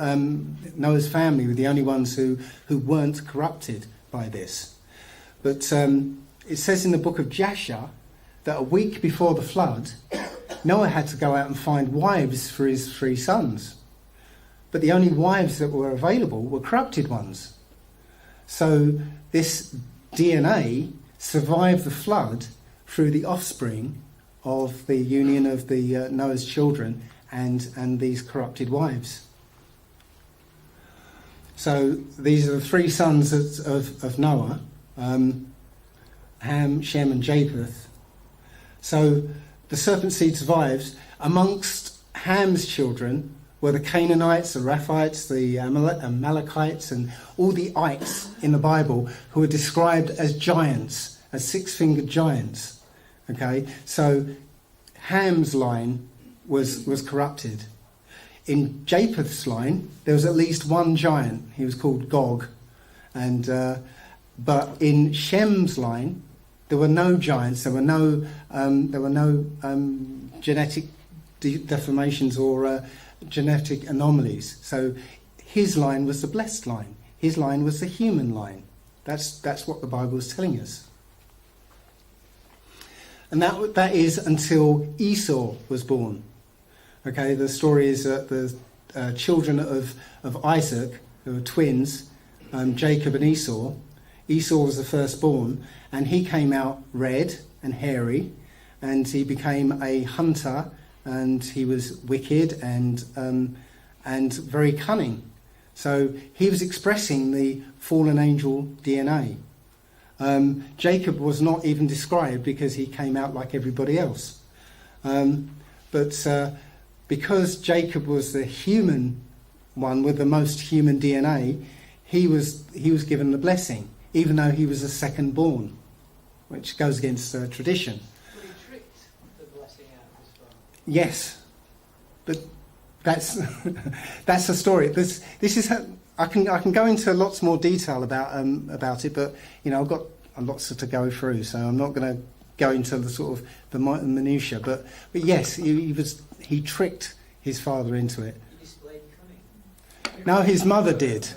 Noah's family were the only ones who weren't corrupted by this. But it says in the book of Jasher that a week before the flood, Noah had to go out and find wives for his 3 sons. But the only wives that were available were corrupted ones. So this DNA survived the flood through the offspring of the union of the Noah's children and these corrupted wives. So these are the 3 sons of Noah, Ham, Shem and Japheth. So the serpent seed survives. Amongst Ham's children were the Canaanites, the Raphites, the Amalekites, and all the ites in the Bible who are described as giants, as 6-fingered giants. Okay, so Ham's line was corrupted. In Japheth's line, there was at least one giant. He was called Gog, and but in Shem's line, there were no giants. There were no genetic deformations or genetic anomalies. So his line was the blessed line. His line was the human line. That's what the Bible is telling us. And that is until Esau was born. Okay, the story is that the children of Isaac, who were twins, Jacob and Esau. Esau was the firstborn, and he came out red and hairy, and he became a hunter, and he was wicked and very cunning. So he was expressing the fallen angel DNA. Jacob was not even described because he came out like everybody else. But because Jacob was the human one with the most human DNA, he was given the blessing, even though he was the second born, which goes against tradition. But he tricked the blessing out of his father. Yes, but that's the story. This is how, I can go into lots more detail about it, but I've got lots to go through, so I'm not going to go into the sort of the minutiae. But yes, he tricked his father into it. He displayed cunning. No, his mother did.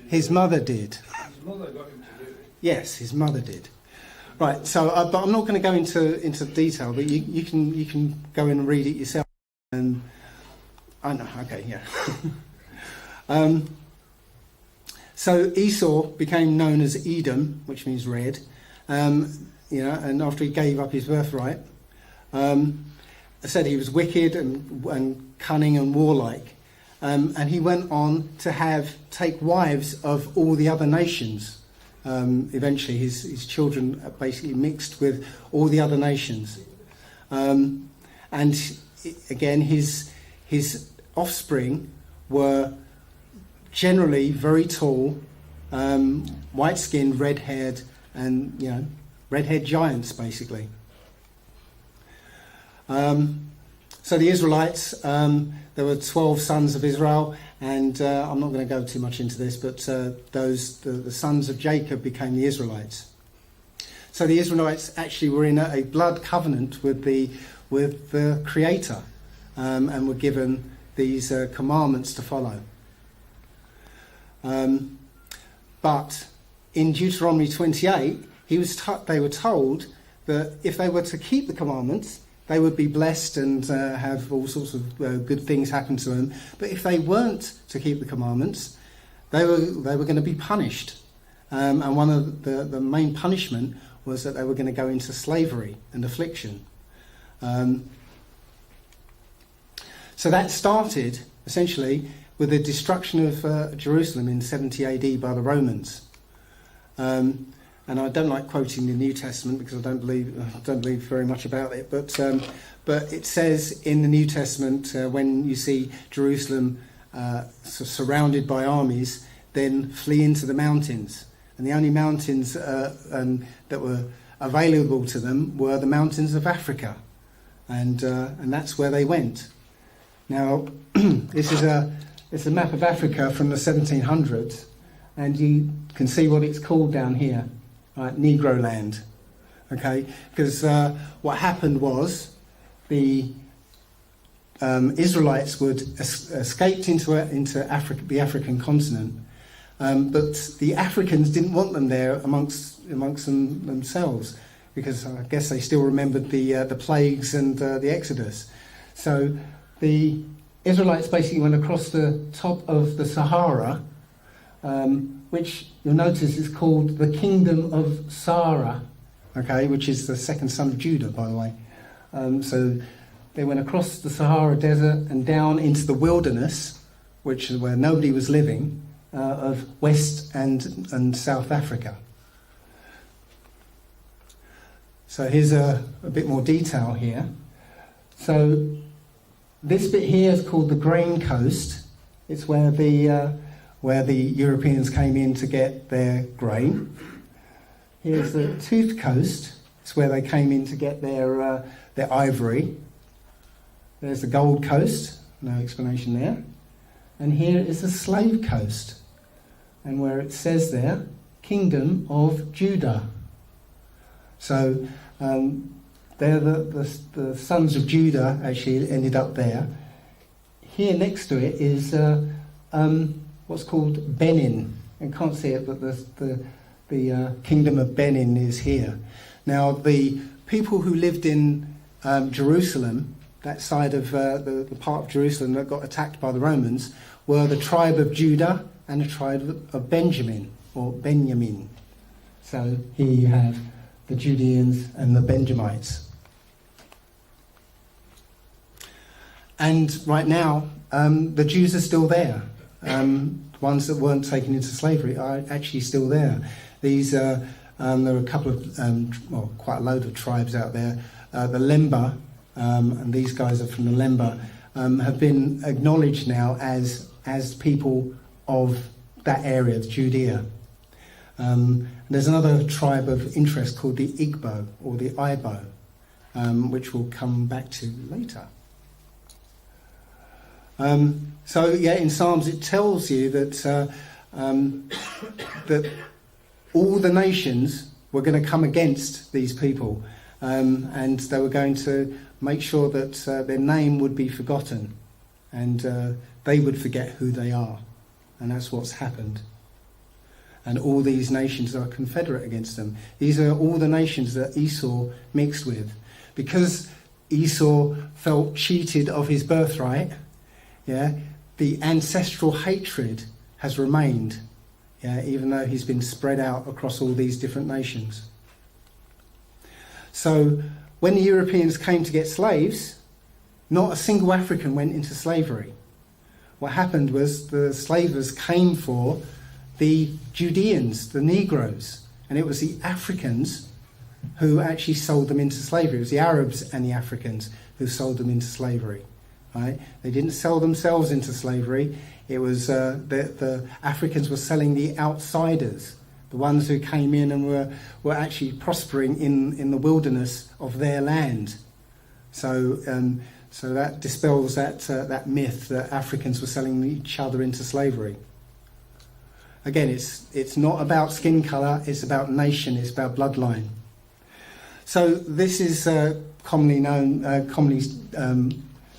His mother did. His mother got him to do it. Yes, his mother did. Right. So, but I'm not going to go into detail. But you can go in and read it yourself. And I know. Okay. Yeah. So Esau became known as Edom, which means red. And after he gave up his birthright, I said he was wicked and cunning and warlike. And he went on to take wives of all the other nations. Eventually, his children basically mixed with all the other nations. And again, his offspring were generally very tall, white-skinned, red-haired, and red-haired giants, basically. So the Israelites, there were 12 sons of Israel, and I'm not going to go too much into this, but the sons of Jacob became the Israelites. So the Israelites actually were in a blood covenant with the Creator, and were given these commandments to follow. But in Deuteronomy 28, they were told that if they were to keep the commandments, they would be blessed and have all sorts of good things happen to them. But if they weren't to keep the commandments, they were going to be punished. And one of the main punishment was that they were going to go into slavery and affliction. So that started essentially with the destruction of Jerusalem in 70 AD by the Romans. And I don't like quoting the New Testament because I don't believe very much about it. But it says in the New Testament when you see Jerusalem surrounded by armies, then flee into the mountains. And the only mountains that were available to them were the mountains of Africa, and that's where they went. Now, it's a map of Africa from the 1700s, and you can see what it's called down here. Right, Negro land, okay? Because what happened was the Israelites would escaped into Africa, the African continent, but the Africans didn't want them there amongst themselves, because I guess they still remembered the plagues and the Exodus. So the Israelites basically went across the top of the Sahara, which you'll notice is called the Kingdom of Sarah, okay, which is the second son of Judah, by the way. So they went across the Sahara Desert and down into the wilderness, which is where nobody was living, of West and South Africa. So here's a bit more detail here. So this bit here is called the Grain Coast. It's where the Europeans came in to get their grain. Here's the Tooth Coast. It's where they came in to get their ivory. There's the Gold Coast. No explanation there. And here is the Slave Coast, and where it says there, Kingdom of Judah. So they're the sons of Judah actually ended up there. Here next to it is what's called Benin. I can't see it, but the Kingdom of Benin is here. Now the people who lived in Jerusalem, that side of the part of Jerusalem that got attacked by the Romans, were the tribe of Judah and the tribe of Benjamin, or Benjamin. So here you have the Judeans and the Benjamites. And right now, the Jews are still there. Ones that weren't taken into slavery are actually still there. These there are a couple of, quite a load of tribes out there. The Lemba, and these guys are from the Lemba, have been acknowledged now as people of that area, Judea. There's another tribe of interest called the Igbo, or the Ibo, which we'll come back to later. So yeah, in Psalms it tells you that that all the nations were going to come against these people, and they were going to make sure that their name would be forgotten, and they would forget who they are, and that's what's happened. And all these nations are confederate against them. These are all the nations that Esau mixed with, because Esau felt cheated of his birthright. Yeah, the ancestral hatred has remained, yeah, even though he's been spread out across all these different nations. So when the Europeans came to get slaves, not a single African went into slavery. What happened was the slavers came for the Judeans, the Negroes, and it was the Africans who actually sold them into slavery. It was the Arabs and the Africans who sold them into slavery. Right? They didn't sell themselves into slavery. It was the Africans were selling the outsiders, the ones who came in and were actually prospering in the wilderness of their land. So that dispels that myth that Africans were selling each other into slavery. Again, it's not about skin colour, it's about nation, it's about bloodline. So this is commonly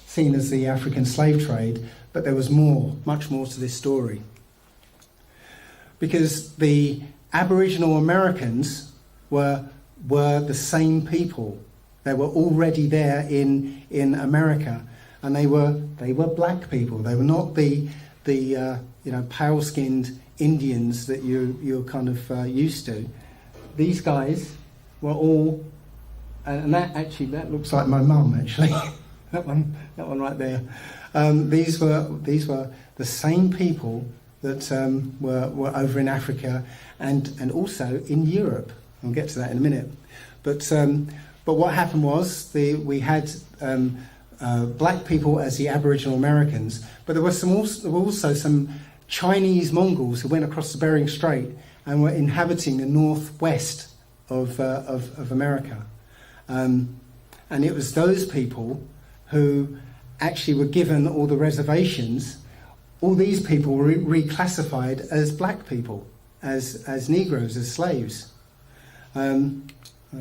seen as the African slave trade, but there was much more to this story. Because the Aboriginal Americans were the same people. They were already there in America, and they were black people. They were not the pale-skinned Indians that you're kind of used to. These guys were all, and that looks like my mum actually. that one right there. These were the same people that were over in Africa and also in Europe. I'll get to that in a minute. But what happened was we had black people as the Aboriginal Americans, but there were also some Chinese Mongols who went across the Bering Strait and were inhabiting the northwest of America, and it was those people who actually were given all the reservations. All these people were reclassified as black people, as Negroes, as slaves. I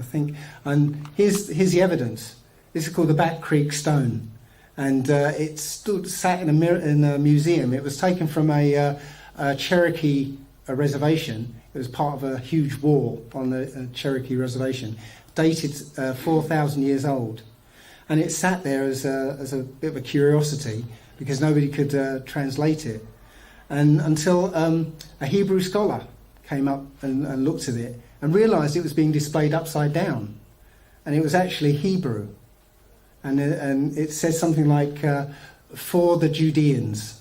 think, and here's the evidence. This is called the Bat Creek Stone, and it sat in a museum. It was taken from a Cherokee reservation. It was part of a huge war on the Cherokee reservation, dated 4,000 years old, and it sat there as a bit of a curiosity because nobody could translate it, and until a Hebrew scholar came up and looked at it and realised it was being displayed upside down, and it was actually Hebrew, and it says something like "for the Judeans."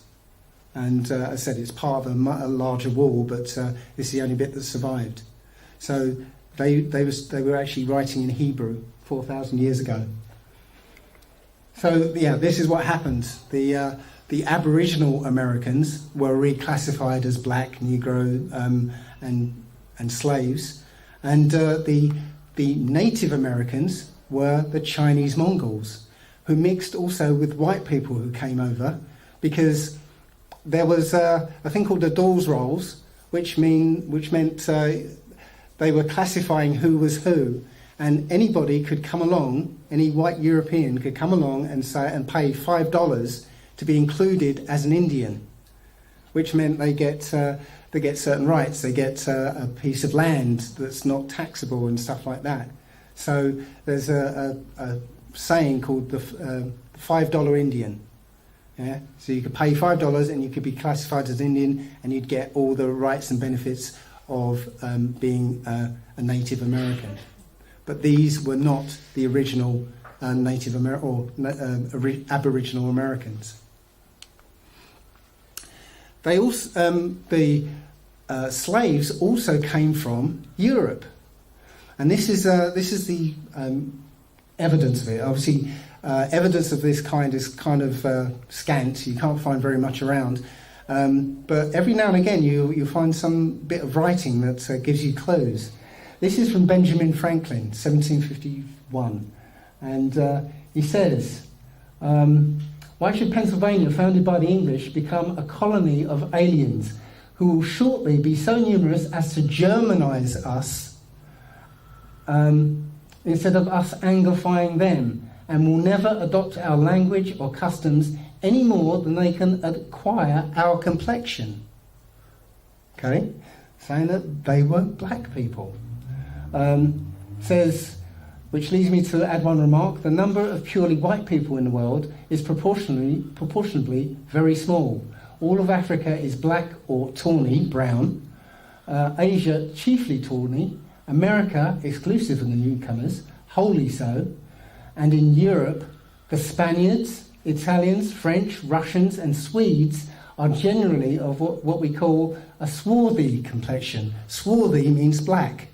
And as I said, it's part of a larger wall, but this is the only bit that survived. So they were actually writing in Hebrew 4,000 years ago. So yeah, this is what happened. The Aboriginal Americans were reclassified as black, Negro, and slaves, and the Native Americans were the Chinese Mongols, who mixed also with white people who came over, because there was a thing called the Dawes Rolls, which meant they were classifying who was who, and anybody could come along, any white European could come along and pay $5 to be included as an Indian, which meant they get certain rights. They get a piece of land that's not taxable and stuff like that. So there's a saying called the $5 Indian. Yeah? So you could pay $5 and you could be classified as Indian, and you'd get all the rights and benefits of being a Native American. But these were not the original Aboriginal Americans. They also, the slaves also came from Europe, and this is the evidence of it. Obviously, evidence of this kind is kind of scant. You can't find very much around, but every now and again you find some bit of writing that gives you clues. This is from Benjamin Franklin, 1751, and he says, "Why should Pennsylvania, founded by the English, become a colony of aliens who will shortly be so numerous as to Germanize us instead of us Anglifying them, and will never adopt our language or customs any more than they can acquire our complexion?" Okay, saying that they were black people. Says, which leads me to add one remark: the number of purely white people in the world is proportionably very small. All of Africa is black or tawny, brown. Asia, chiefly tawny. America, exclusive of the newcomers, wholly so. And in Europe, the Spaniards, Italians, French, Russians and Swedes are generally of what we call a swarthy complexion. Swarthy means black.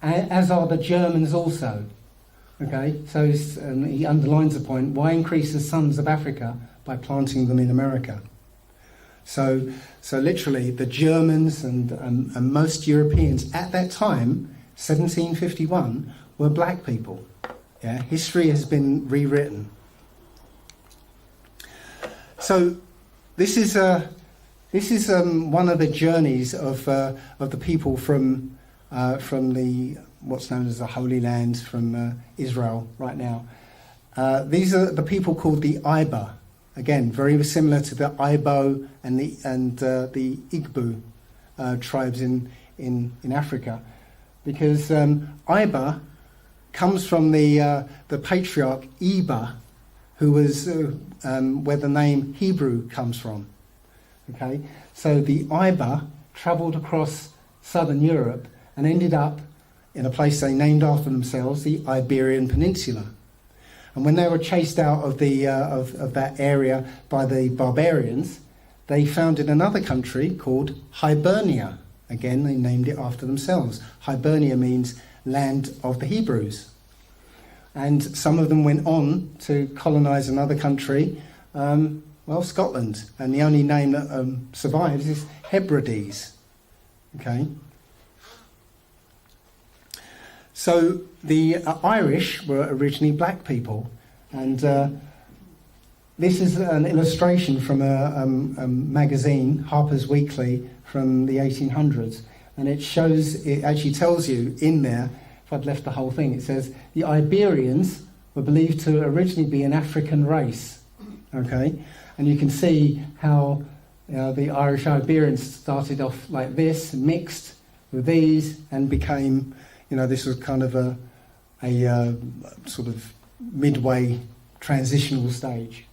As are the Germans also. Okay, so he underlines the point: why increase the sons of Africa by planting them in America? So literally, the Germans and most Europeans at that time, 1751, were black people. Yeah, history has been rewritten. So this is one of the journeys of the people from the what's known as the Holy Land, from Israel right now. These are the people called the Iba. Again, very similar to the Ibo and the Igbo tribes in Africa, because Iba comes from the patriarch Eba, who was where the name Hebrew comes from. Okay, so the Iba travelled across southern Europe and ended up in a place they named after themselves, the Iberian Peninsula. And when they were chased out of the of that area by the barbarians, they founded another country called Hibernia. Again, they named it after themselves. Hibernia means land of the Hebrews. And some of them went on to colonise another country, Scotland. And the only name that survives is Hebrides. Okay. So the Irish were originally black people, and this is an illustration from a magazine, Harper's Weekly, from the 1800s, and it actually tells you in there, if I'd left the whole thing, it says the Iberians were believed to originally be an African race. Okay, and you can see how the Irish Iberians started off like this, mixed with these, and became, this was kind of a sort of midway transitional stage.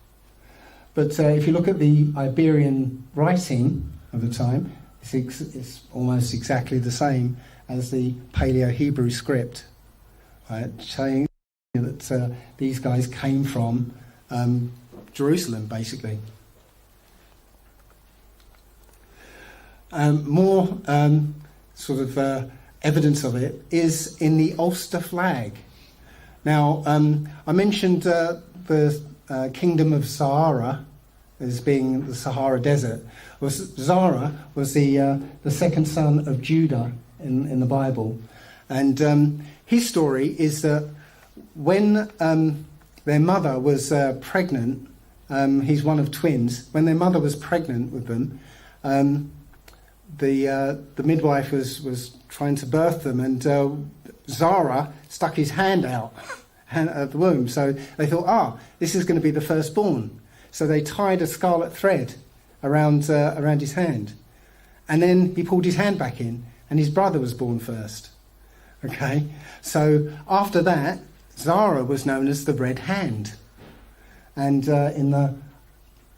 But if you look at the Iberian writing of the time, it's almost exactly the same as the Paleo-Hebrew script, right? Saying that these guys came from Jerusalem, basically. More sort of evidence of it is in the Ulster flag. Now, I mentioned the Kingdom of Zara as being the Sahara Desert. Well, Zara was the second son of Judah in the Bible, and his story is that when their mother was pregnant, he's one of twins. When their mother was pregnant with them, the midwife was trying to birth them, and Zara stuck his hand out at the womb. So they thought, this is going to be the firstborn. So they tied a scarlet thread around his hand, and then he pulled his hand back in, and his brother was born first. Okay, so after that, Zara was known as the Red Hand, and in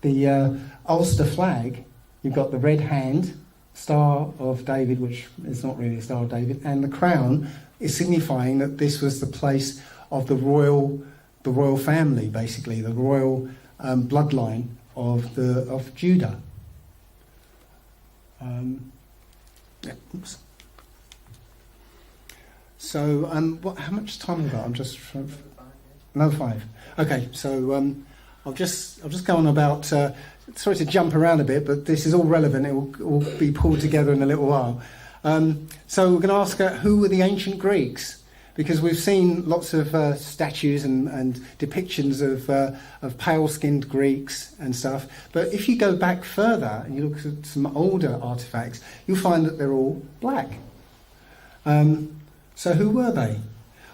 the Ulster flag, you've got the red hand, Star of David, which is not really a Star of David, and the crown is signifying that this was the place of the royal family, basically the royal bloodline of Judah. Oops. So, how much time have I got? I'm just another 5. Okay, so I'll just go on about. Sorry to jump around a bit, but this is all relevant. It will be pulled together in a little while. So we're going to ask who were the ancient Greeks, because we've seen lots of statues and depictions of pale-skinned Greeks and stuff. But if you go back further and you look at some older artifacts, you'll find that they're all black. So who were they?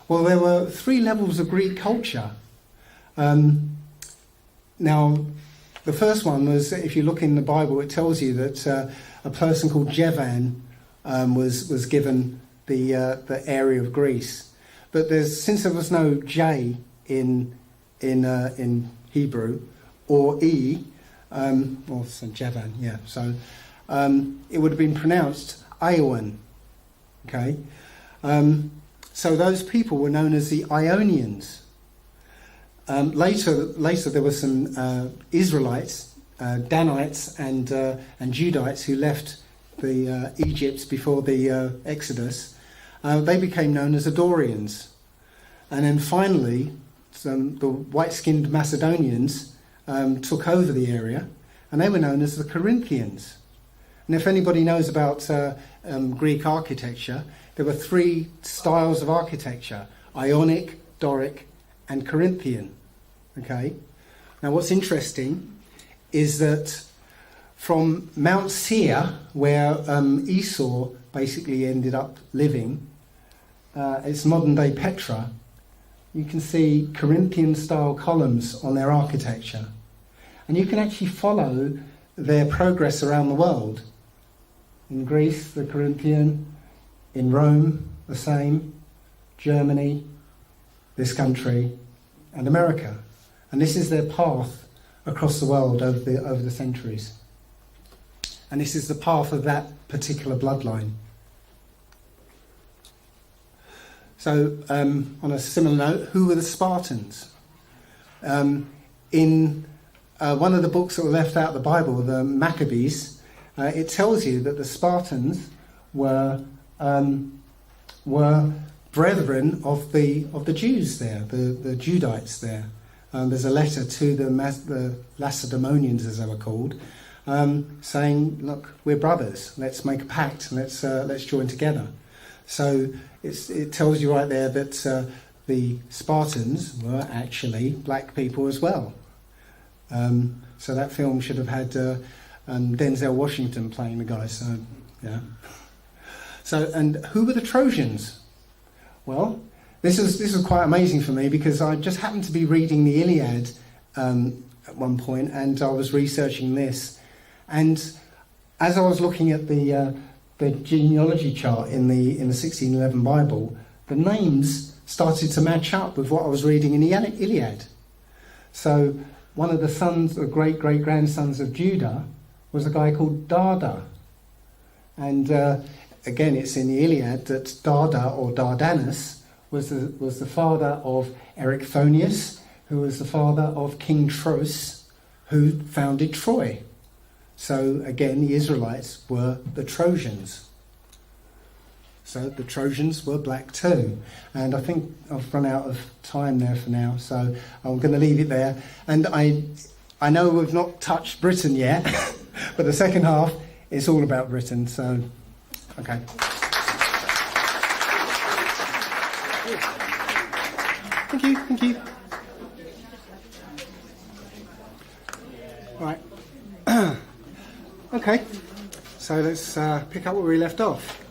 Well, there were 3 levels of Greek culture. Now, the first one was, if you look in the Bible, it tells you that a person called Jevan was given the area of Greece. But since there was no J in Hebrew or E, or so Jevan, yeah. So it would have been pronounced Iowan. Okay. So those people were known as the Ionians. Later there were some Israelites, Danites, and Judites who left the Egypt before the Exodus. They became known as Adorians, and then finally, the white-skinned Macedonians took over the area, and they were known as the Corinthians. And if anybody knows about Greek architecture, there were 3 styles of architecture: Ionic, Doric, and Corinthian. Okay. Now, what's interesting is that from Mount Seir, where Esau basically ended up living, it's modern-day Petra. You can see Corinthian-style columns on their architecture, and you can actually follow their progress around the world. In Greece, the Corinthian; in Rome, the same; Germany, this country, and America. And this is their path across the world over the centuries. And this is the path of that particular bloodline. So, on a similar note, who were the Spartans? In one of the books that were left out of the Bible, the Maccabees, it tells you that the Spartans were brethren of the Jews there, the Judites there. There's a letter to the Lacedaemonians, as they were called, saying, "Look, we're brothers. Let's make a pact. Let's join together." So it tells you right there that the Spartans were actually black people as well. So that film should have had Denzel Washington playing the guy. So yeah. So, and who were the Trojans? Well, this was quite amazing for me because I just happened to be reading the Iliad at one point, and I was researching this, and as I was looking at the genealogy chart in the 1611 Bible, the names started to match up with what I was reading in the Iliad. So one of the sons, or great-great-grandsons of Judah, was a guy called Darda. And again, it's in the Iliad that Darda, or Dardanus, was the father of Erichthonius, who was the father of King Tros, who founded Troy. So again, the Israelites were the Trojans. So the Trojans were black too. And I think I've run out of time there for now, so I'm going to leave it there. And I know we've not touched Britain yet, but the second half, it's all about Britain. So, okay. Thank you. Right. Okay, so let's pick up where we left off.